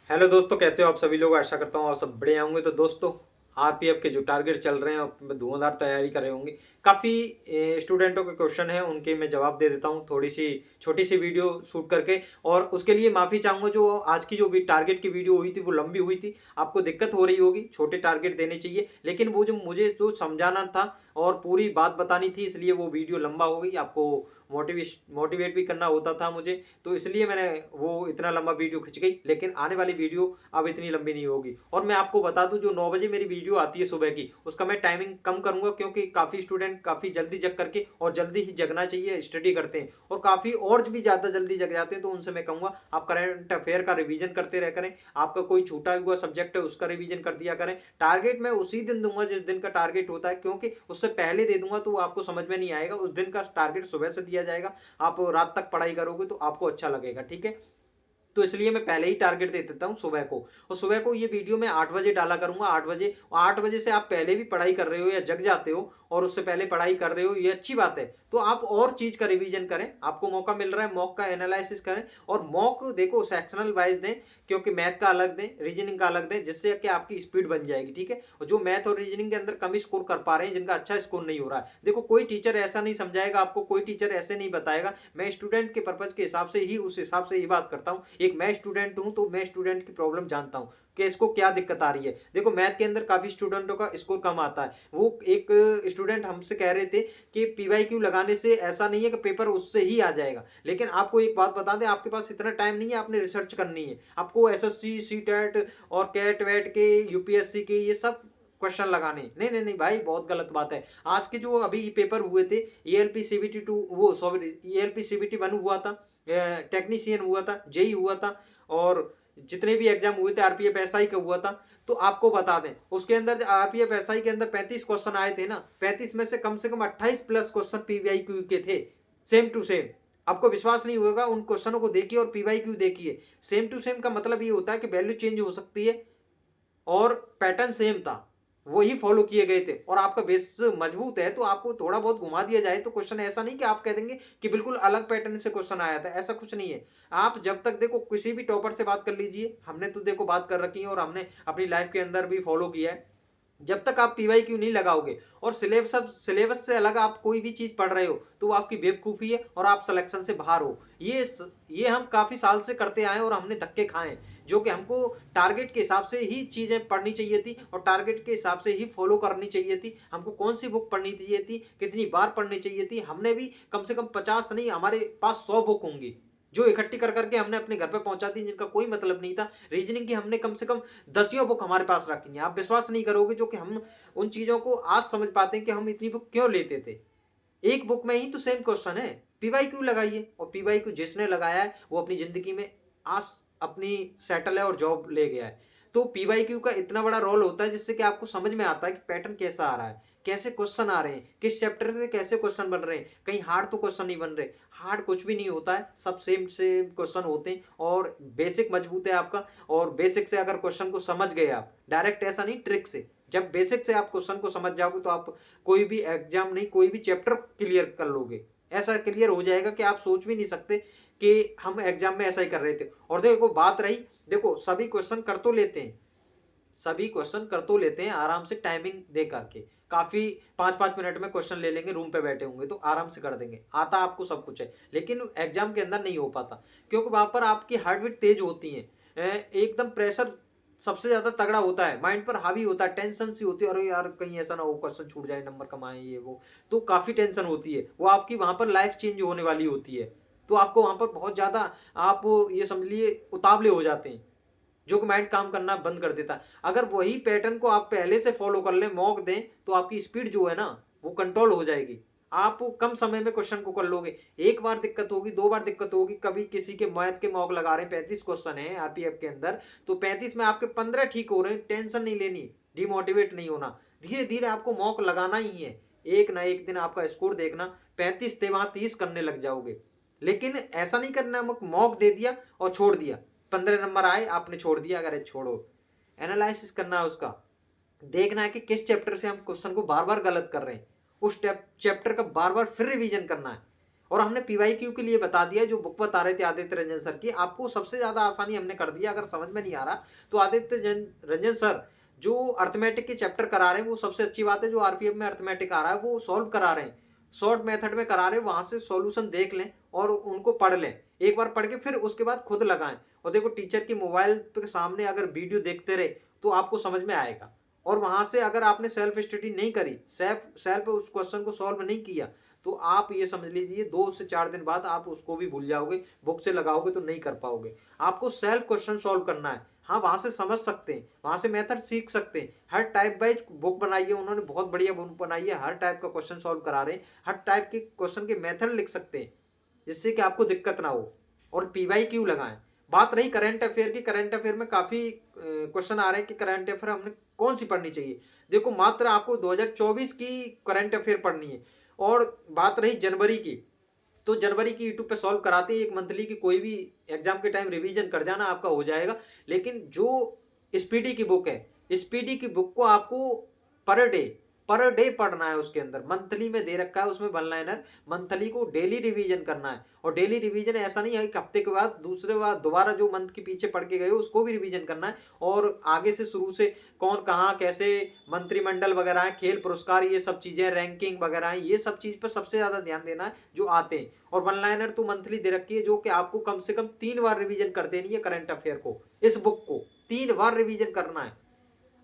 Hello दोस्तों, कैसे हो आप सभी लोग। आशा करता हूँ आप सब बढ़िया होंगे। तो दोस्तों, आरपीएफ के जो टारगेट चल रहे हैं और धुआंधार तैयारी कर रहे होंगे, काफ़ी स्टूडेंटों के क्वेश्चन हैं, उनके मैं जवाब दे देता हूँ थोड़ी सी छोटी सी वीडियो शूट करके। और उसके लिए माफ़ी चाहूँगा, जो आज की जो भी टारगेट की वीडियो हुई थी वो लंबी हुई थी, आपको दिक्कत हो रही होगी। छोटे टारगेट देने चाहिए, लेकिन वो जो मुझे जो समझाना था और पूरी बात बतानी थी, इसलिए वो वीडियो लंबा हो गई। आपको मोटिवेट भी करना होता था मुझे, तो इसलिए मैंने वो इतना लंबा वीडियो खिंच गई। लेकिन आने वाली वीडियो अब इतनी लंबी नहीं होगी। और मैं आपको बता दूं, जो 9 बजे मेरी वीडियो आती है सुबह की, उसका मैं टाइमिंग कम करूंगा, क्योंकि काफ़ी स्टूडेंट काफ़ी जल्दी जग करके और जल्दी ही जगना चाहिए, स्टडी करते हैं, और काफ़ी और भी ज़्यादा जल्दी जग जाते हैं। तो उनसे मैं कहूँगा, आप करंट अफेयर का रिवीजन करते रह करें। आपका कोई छूटा हुआ सब्जेक्ट है उसका रिवीजन कर दिया करें। टारगेट मैं उसी दिन दूंगा जिस दिन का टारगेट होता है, क्योंकि उससे पहले दे दूंगा तो आपको समझ में नहीं आएगा। उस दिन का टारगेट सुबह से दिया जाएगा, आप रात तक पढ़ाई करोगे तो आपको अच्छा लगेगा, ठीक है। तो इसलिए मैं पहले ही टारगेट दे देता हूँ सुबह को। और सुबह को ये वीडियो मैं 8 बजे डाला करूंगा, 8 बजे। 8 बजे से आप पहले भी पढ़ाई कर रहे हो या जग जाते हो और उससे पहले पढ़ाई कर रहे हो, ये अच्छी बात है। तो आप और चीज का रिवीजन करें, आपको मौका मिल रहा है, मॉक का एनालिसिस करें। और मॉक देखो सेक्शनल वाइज दें, क्योंकि मैथ का अलग दें, रीजनिंग का अलग दें, जिससे कि आपकी स्पीड बन जाएगी, ठीक है। और जो मैथ और रीजनिंग के अंदर कम स्कोर कर पा रहे हैं, जिनका अच्छा स्कोर नहीं हो रहा है, देखो कोई टीचर ऐसा नहीं समझाएगा आपको, कोई टीचर ऐसे नहीं बताएगा। मैं स्टूडेंट के पर्पज के हिसाब से ही, उस हिसाब से ही बात करता हूँ। एक मैं स्टूडेंट हूँ तो मैं स्टूडेंट की प्रॉब्लम जानता हूँ कि इसको क्या दिक्कत आ रही है। देखो मैथ के अंदर काफी स्टूडेंटों का स्कोर कम आता है। वो एक स्टूडेंट हमसे कह रहे थे कि पीवाईक्यू लगाने से ऐसा नहीं है कि पेपर उससे ही आ जाएगा। लेकिन आपको एक बात बता दें, आपके पास इतना टाइम नहीं है, आपने रिसर्च करनी है। आपको एसएससी सीटेट और कैट वेट के, यूपीएससी के, ये सब क्वेश्चन लगाने। नहीं नहीं नहीं भाई, बहुत गलत बात है। आज के जो अभी पेपर हुए थे, ईएलपी सीबीटी 2, वो सॉरी ईएलपी सीबीटी 1 हुआ था, टेक्नीशियन हुआ था, जेई हुआ था, और जितने भी एग्जाम हुए थे, आरपीएफ एसआई का हुआ था। तो आपको बता दें, उसके अंदर आरपीएफ एसआई के अंदर 35 क्वेश्चन आए थे ना, 35 में से कम 28 प्लस क्वेश्चन पीवाईक्यू के थे, सेम टू सेम। आपको विश्वास नहीं होगा, उन क्वेश्चनों को देखिए और पीवाईक्यू देखिए। सेम टू सेम का मतलब ये होता है कि वैल्यू चेंज हो सकती है, और पैटर्न सेम था, वही फॉलो किए गए थे। और आपका बेस मजबूत है, तो आपको थोड़ा बहुत घुमा दिया जाए तो क्वेश्चन ऐसा नहीं कि आप कह देंगे कि बिल्कुल अलग पैटर्न से क्वेश्चन आया था, ऐसा कुछ नहीं है। आप जब तक देखो, किसी भी टॉपर से बात कर लीजिए, हमने तो देखो बात कर रखी है और हमने अपनी लाइफ के अंदर भी फॉलो किया है। जब तक आप पीवाईक्यू नहीं लगाओगे और सिलेबस से अलग आप कोई भी चीज पढ़ रहे हो, तो वो आपकी बेवकूफी है और आप सिलेक्शन से बाहर हो। ये हम काफी साल से करते आए और हमने धक्के खाए हैं, जो कि हमको टारगेट के हिसाब से ही चीजें पढ़नी चाहिए थी और टारगेट के हिसाब से ही फॉलो करनी चाहिए थी। हमको कौन सी बुक पढ़नी चाहिए थी, कितनी बार पढ़नी चाहिए थी, हमने भी कम से कम 50 नहीं, हमारे पास 100 बुक होंगी, जो इकट्ठी कर करके हमने अपने घर पे पहुंचा दी, जिनका कोई मतलब नहीं था। रीजनिंग की हमने कम से कम 10 बुक हमारे पास रखी है। आप विश्वास नहीं करोगे, जो कि हम उन चीजों को आज समझ पाते हैं कि हम इतनी बुक क्यों लेते थे। एक बुक में ही तो सेम क्वेश्चन है। पीवाईक्यू लगाइए, और पीवाईक्यू जिसने लगाया है वो अपनी जिंदगी में आज अपनी सेटल है और जॉब ले गया है। तो पीवाईक्यू का इतना बड़ा रोल होता है, जिससे कि आपको समझ में आता है कि पैटर्न कैसा आ रहा है, कैसे क्वेश्चन आ रहे हैं, किस चैप्टर से कैसे क्वेश्चन बन रहे हैं। कहीं हार्ड तो क्वेश्चन नहीं बन रहे, हार्ड कुछ भी नहीं होता है, सब सेम सेम क्वेश्चन होते हैं। और बेसिक मजबूत है आपका, और बेसिक से अगर क्वेश्चन को समझ गए आप, डायरेक्ट ऐसा नहीं, ट्रिक से, जब बेसिक से आप क्वेश्चन को समझ जाओगे तो आप कोई भी एग्जाम नहीं, कोई भी चैप्टर क्लियर कर लोगे। ऐसा क्लियर हो जाएगा कि आप सोच भी नहीं सकते कि हम एग्जाम में ऐसा ही कर रहे थे। और देखो बात रही, देखो सभी क्वेश्चन कर तो लेते हैं, सभी क्वेश्चन कर तो लेते हैं आराम से, टाइमिंग दे करके। काफी 5-5 मिनट में क्वेश्चन ले लेंगे, रूम पे बैठे होंगे तो आराम से कर देंगे, आता आपको सब कुछ है। लेकिन एग्जाम के अंदर नहीं हो पाता, क्योंकि वहां पर आपकी हार्ट बीट तेज होती है, एकदम प्रेशर सबसे ज्यादा तगड़ा होता है, माइंड पर हावी होता है, टेंशन सी होती है, अरे यार कहीं ऐसा ना हो क्वेश्चन छूट जाए, नंबर कम आए, ये वो। तो काफी टेंशन होती है, वो आपकी वहां पर लाइफ चेंज होने वाली होती है। तो आपको वहां पर बहुत ज्यादा, आप ये समझ लिए उतावले हो जाते हैं, जो कि माइंड काम करना बंद कर देता है। अगर वही पैटर्न को आप पहले से फॉलो कर लें, मॉक दें, तो आपकी स्पीड जो है ना, वो कंट्रोल हो जाएगी। आप कम समय में क्वेश्चन को कर लोगे। एक बार दिक्कत होगी, 2 बार दिक्कत होगी, कभी किसी के मैथ के मॉक लगा रहे हैं, 35 क्वेश्चन है आरपीएफ के अंदर, तो 35 में आपके 15 ठीक हो रहे हैं, टेंशन नहीं लेनी, डिमोटिवेट नहीं होना। धीरे धीरे आपको मॉक लगाना ही है, एक ना एक दिन आपका स्कोर देखना, 35 थे वहां 30 करने लग जाओगे। लेकिन ऐसा नहीं करना मॉक दे दिया और छोड़ दिया, 15 नंबर आए आपने छोड़ दिया। अगर छोड़ो, एनालिसिस करना है उसका, देखना है कि किस चैप्टर से हम क्वेश्चन को बार बार गलत कर रहे हैं, उस चैप्टर का बार बार फिर रिवीजन करना है। और हमने पीवाईक्यू के लिए बता दिया, जो बुक बता रहे थे आदित्य रंजन सर की, आपको सबसे ज़्यादा आसानी हमने कर दिया। अगर समझ में नहीं आ रहा तो आदित्य रंजन सर जो अर्थमेटिक के चैप्टर करा रहे हैं वो सबसे अच्छी बात है। जो आरपीएफ में अर्थमेटिक आ रहा है वो सॉल्व करा रहे हैं, शॉर्ट मेथड में करा रहे हैं, वहां से सॉल्यूशन देख लें और उनको पढ़ लें। एक बार पढ़ के फिर उसके बाद खुद लगाएं। और देखो टीचर की मोबाइल के सामने अगर वीडियो देखते रहे तो आपको समझ में आएगा। और वहां से अगर आपने सेल्फ स्टडी नहीं करी, सेल्फ उस क्वेश्चन को सॉल्व नहीं किया, तो आप ये समझ लीजिए 2 से 4 दिन बाद आप उसको भी भूल जाओगे। बुक से लगाओगे तो नहीं कर पाओगे। आपको सेल्फ क्वेश्चन सॉल्व करना है। हाँ, वहां से समझ सकते हैं, वहां से मेथड सीख सकते हैं। हर टाइप वाइज बुक बनाई है उन्होंने, बहुत बढ़िया बुक बनाई है। हर टाइप का क्वेश्चन सॉल्व करा रहे हैं, हर टाइप के क्वेश्चन के मेथड लिख सकते हैं, जिससे कि आपको दिक्कत ना हो। और पीवाईक्यू लगाएं। बात रही करंट अफेयर की, करंट अफेयर में काफी क्वेश्चन आ रहे हैं कि करंट अफेयर हमने कौन सी पढ़नी चाहिए। देखो, मात्र आपको 2024 की करंट अफेयर पढ़नी है। और बात रही जनवरी की, तो जनवरी की यूट्यूब पे सॉल्व कराते हैं। एक मंथली की कोई भी एग्जाम के टाइम रिवीजन कर जाना, आपका हो जाएगा। लेकिन जो स्पीडी की बुक है, स्पीडी की बुक को आपको पर डे पढ़ना है। उसके अंदर मंथली में दे रखा है, उसमें वन लाइनर, मंथली को डेली रिवीजन करना है। और डेली रिवीजन ऐसा नहीं है एक हफ्ते के बाद दूसरे बार दोबारा जो मंथ के पीछे पढ़ के गए हो उसको भी रिवीजन करना है। और आगे से शुरू से कौन कहाँ कैसे मंत्रिमंडल वगैरह है, खेल पुरस्कार, ये सब चीजें, रैंकिंग वगैरह है, ये सब चीज पर सबसे ज्यादा ध्यान देना है जो आते हैं। और वन लाइनर तो मंथली दे रखी है, जो कि आपको कम से कम 3 बार रिवीजन कर देनी है। करंट अफेयर को, इस बुक को 3 बार रिवीजन करना है।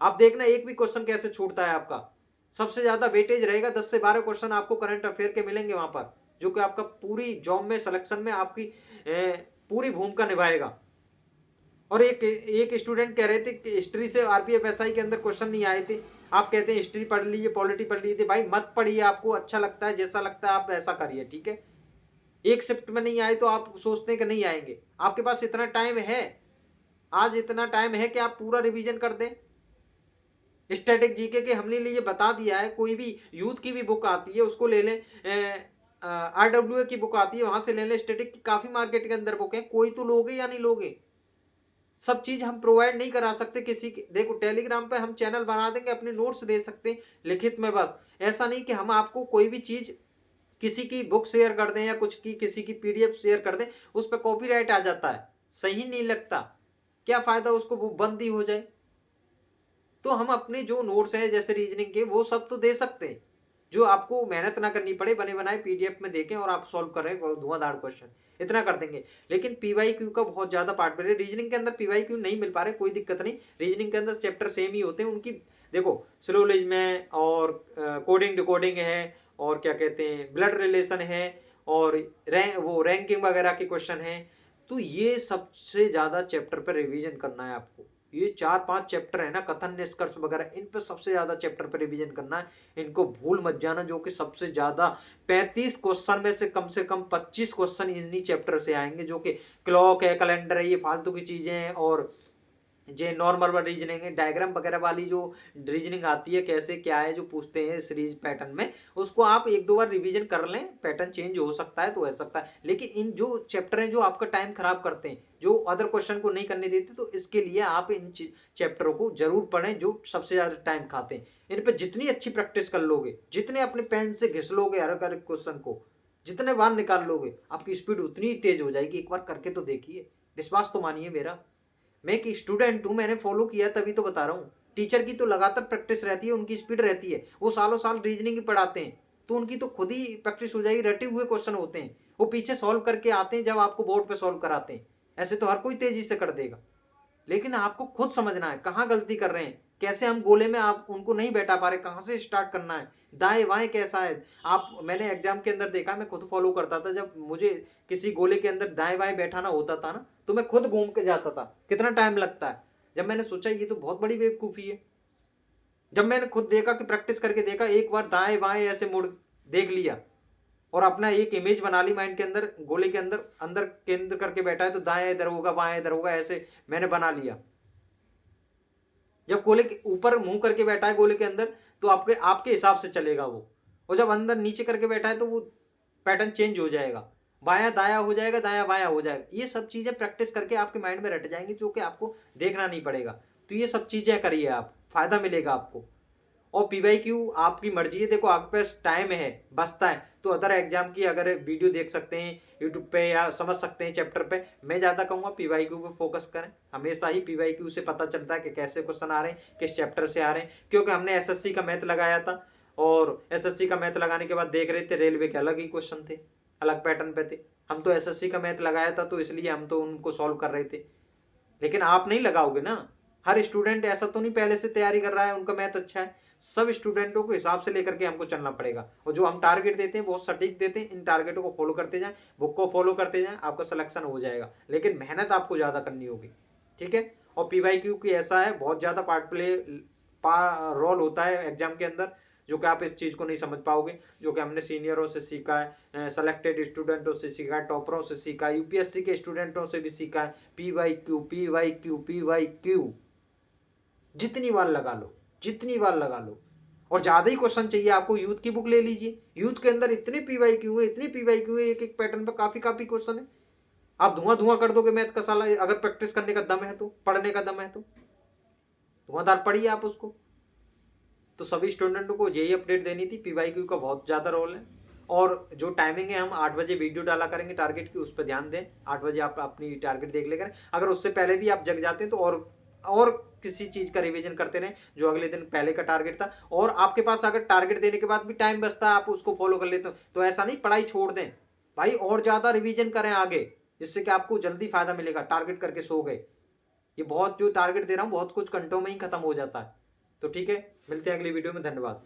आप देखना एक भी क्वेश्चन कैसे छूटता है आपका। सबसे ज्यादा वेटेज रहेगा, 10 से 12 क्वेश्चन आपको करंट अफेयर के मिलेंगे वहां पर, जो कि आपका पूरी जॉब में सिलेक्शन में आपकी पूरी भूमिका निभाएगा। और एक स्टूडेंट कह रहे थे कि हिस्ट्री से आरपीएफ एसआई के अंदर क्वेश्चन नहीं आए थे। आप कहते हैं हिस्ट्री पढ़ लीजिए, पॉलिटी पढ़ लीजिए। भाई मत पढ़िए, आपको अच्छा लगता है, जैसा लगता है आप वैसा करिए, ठीक है। एक शिफ्ट में नहीं आए तो आप सोचते हैं कि नहीं आएंगे। आपके पास इतना टाइम है, आज इतना टाइम है कि आप पूरा रिवीजन कर दें। स्टैटिक जीके के हमने लिए बता दिया है। कोई भी यूथ की भी बुक आती है उसको ले लें, आरडब्ल्यूए की बुक आती है वहां से ले लें। स्टैटिक की काफी मार्केट के अंदर बुक है, कोई तो लोगे या नहीं लोगे। सब चीज हम प्रोवाइड नहीं करा सकते किसी के। देखो, टेलीग्राम पे हम चैनल बना देंगे, अपने नोट्स दे सकते हैं लिखित में, बस। ऐसा नहीं कि हम आपको कोई भी चीज किसी की बुक शेयर कर दें या कुछ की किसी की पीडीएफ शेयर कर दें, उस पर कॉपीराइट आ जाता है, सही नहीं लगता। क्या फायदा उसको, वो बंद ही हो जाए। तो हम अपने जो नोट्स हैं जैसे रीजनिंग के, वो सब तो दे सकते हैं, जो आपको मेहनत ना करनी पड़े, बने बनाए पीडीएफ में देखें और आप सॉल्व कर रहे हैं धुआंधार क्वेश्चन, इतना कर देंगे। लेकिन पीवाईक्यू का बहुत ज्यादा पार्ट पड़े। रीजनिंग के अंदर पीवाईक्यू नहीं मिल पा रहे, कोई दिक्कत नहीं। रीजनिंग के अंदर चैप्टर सेम ही होते हैं उनकी। देखो, सिलोजिज्म और कोडिंग डिकोडिंग है, और क्या कहते हैं, ब्लड रिलेशन है, और वो रैंकिंग वगैरह के क्वेश्चन है। तो ये सबसे ज्यादा चैप्टर पर रिवीजन करना है आपको। ये 4-5 चैप्टर है ना, कथन निष्कर्ष वगैरह, इन पर सबसे ज्यादा चैप्टर पर रिवीजन करना है। इनको भूल मत जाना, जो कि सबसे ज्यादा 35 क्वेश्चन में से कम 25 क्वेश्चन इन्हीं चैप्टर से आएंगे, जो कि क्लॉक है, कैलेंडर है, ये फालतू की चीजें हैं। और जो नॉर्मल रीजनिंग है, डायग्राम वगैरह वाली जो रीजनिंग आती है, कैसे क्या है जो पूछते हैं सीरीज पैटर्न में, उसको आप 1-2 बार रिवीजन कर लें। पैटर्न चेंज हो सकता है तो हो सकता है, लेकिन इन जो चैप्टर हैं जो आपका टाइम खराब करते हैं, जो अदर क्वेश्चन को नहीं करने देते, तो इसके लिए आप इन चैप्टरों को जरूर पढ़ें जो सबसे ज्यादा टाइम खाते हैं। इन पर जितनी अच्छी प्रैक्टिस कर लोगे, जितने अपने पेन से घिस लोगे हर हर क्वेश्चन को, जितने बार निकाल लोगे, आपकी स्पीड उतनी ही तेज हो जाएगी। एक बार करके तो देखिए, विश्वास तो मानिए मेरा। मैं एक स्टूडेंट हूं, मैंने फॉलो किया तभी तो बता रहा हूँ। टीचर की तो लगातार प्रैक्टिस रहती है, उनकी स्पीड रहती है, वो सालों साल रीजनिंग ही पढ़ाते हैं, तो उनकी तो खुद ही प्रैक्टिस हो जाएगी। रटे हुए क्वेश्चन होते हैं, वो पीछे सॉल्व करके आते हैं जब आपको बोर्ड पे सॉल्व कराते हैं। ऐसे तो हर कोई तेजी से कर देगा, लेकिन आपको खुद समझना है कहाँ गलती कर रहे हैं, कैसे हम गोले में आप उनको नहीं बैठा पा रहे, कहाँ से स्टार्ट करना है, दाएं बाएं कैसा है। आप, मैंने एग्जाम के अंदर देखा, मैं खुद फॉलो करता था। जब मुझे किसी गोले के अंदर दाएं बाएं बैठाना होता था ना, तो मैं खुद घूम के जाता था, कितना टाइम लगता है। जब मैंने सोचा ये तो बहुत बड़ी बेवकूफ़ी है, जब मैंने खुद देखा कि प्रैक्टिस करके देखा, एक बार दाएं बाएं ऐसे मुड़ देख लिया और अपना एक इमेज बना ली माइंड के अंदर, गोले के अंदर अंदर केंद्र करके बैठा है तो दाएं इधर होगा, बाएं इधर होगा, ऐसे मैंने बना लिया। जब गोले के ऊपर मुंह करके बैठा है गोले के अंदर, तो आपके आपके हिसाब से चलेगा वो। और जब अंदर नीचे करके बैठा है तो वो पैटर्न चेंज हो जाएगा, बायां दाया हो जाएगा, दायां बायां हो जाएगा। ये सब चीजें प्रैक्टिस करके आपके माइंड में रट जाएंगी, जो कि आपको देखना नहीं पड़ेगा। तो ये सब चीजें करिए आप, फायदा मिलेगा आपको। और PYQ आपकी मर्जी है, देखो आपके पास टाइम है, बचता है तो अदर एग्जाम की अगर वीडियो देख सकते हैं यूट्यूब पे या समझ सकते हैं चैप्टर पे। मैं ज़्यादा कहूँगा PYQ पे फोकस करें, हमेशा ही PYQ से पता चलता है कि कैसे क्वेश्चन आ रहे हैं, किस चैप्टर से आ रहे हैं। क्योंकि हमने SSC का मैथ लगाया था और SSC का मैथ लगाने के बाद देख रहे थे रेलवे के अलग ही क्वेश्चन थे, अलग पैटर्न पे थे। हम तो SSC का मैथ लगाया था तो इसलिए हम तो उनको सॉल्व कर रहे थे, लेकिन आप नहीं लगाओगे ना। हर स्टूडेंट ऐसा तो नहीं पहले से तैयारी कर रहा है उनका मैथ अच्छा है, सब स्टूडेंटों को हिसाब से लेकर के हमको चलना पड़ेगा। और जो हम टारगेट देते हैं बहुत सटीक देते हैं, इन टारगेटों को फॉलो करते जाएं, बुक को फॉलो करते जाएं, आपका सिलेक्शन हो जाएगा, लेकिन मेहनत आपको ज़्यादा करनी होगी। ठीक है। और PYQ की ऐसा है बहुत ज़्यादा रोल होता है एग्जाम के अंदर, जो कि आप इस चीज़ को नहीं समझ पाओगे, जो कि हमने सीनियरों से सीखा है, सेलेक्टेड स्टूडेंटों से सीखा है, टॉपरों से सीखा है, UPSC के स्टूडेंटों से भी सीखा है। PYQ PYQ PYQ जितनी बार लगा लो, जितनी बार लगा लो। और ज़्यादा ही क्वेश्चन चाहिए आपको, यूथ की बुक ले लीजिए, यूथ के अंदर इतने PYQ है, इतने PYQ है, एक एक पैटर्न पर काफ़ी काफ़ी क्वेश्चन है। आप धुआं धुआं कर दोगे मैथ का साला, अगर प्रैक्टिस करने का दम है तो, पढ़ने का दम है तो धुआंधार पढ़िए आप उसको। तो सभी स्टूडेंटों को यही अपडेट देनी थी, PYQ का बहुत ज़्यादा रोल है। और जो टाइमिंग है, हम 8 बजे वीडियो डाला करेंगे टारगेट की, उस पर ध्यान दें। 8 बजे आप अपनी टारगेट देख ले करें, अगर उससे पहले भी आप जग जाते हैं तो और किसी चीज़ का रिवीजन करते रहें जो अगले दिन पहले का टारगेट था। और आपके पास अगर टारगेट देने के बाद भी टाइम बचता है, आप उसको फॉलो कर लेते हो, तो ऐसा नहीं पढ़ाई छोड़ दें भाई, और ज़्यादा रिवीजन करें आगे, जिससे कि आपको जल्दी फायदा मिलेगा। टारगेट करके सो गए, ये बहुत जो टारगेट दे रहा हूँ बहुत कुछ घंटों में ही खत्म हो जाता है। तो ठीक है, मिलते हैं अगली वीडियो में, धन्यवाद।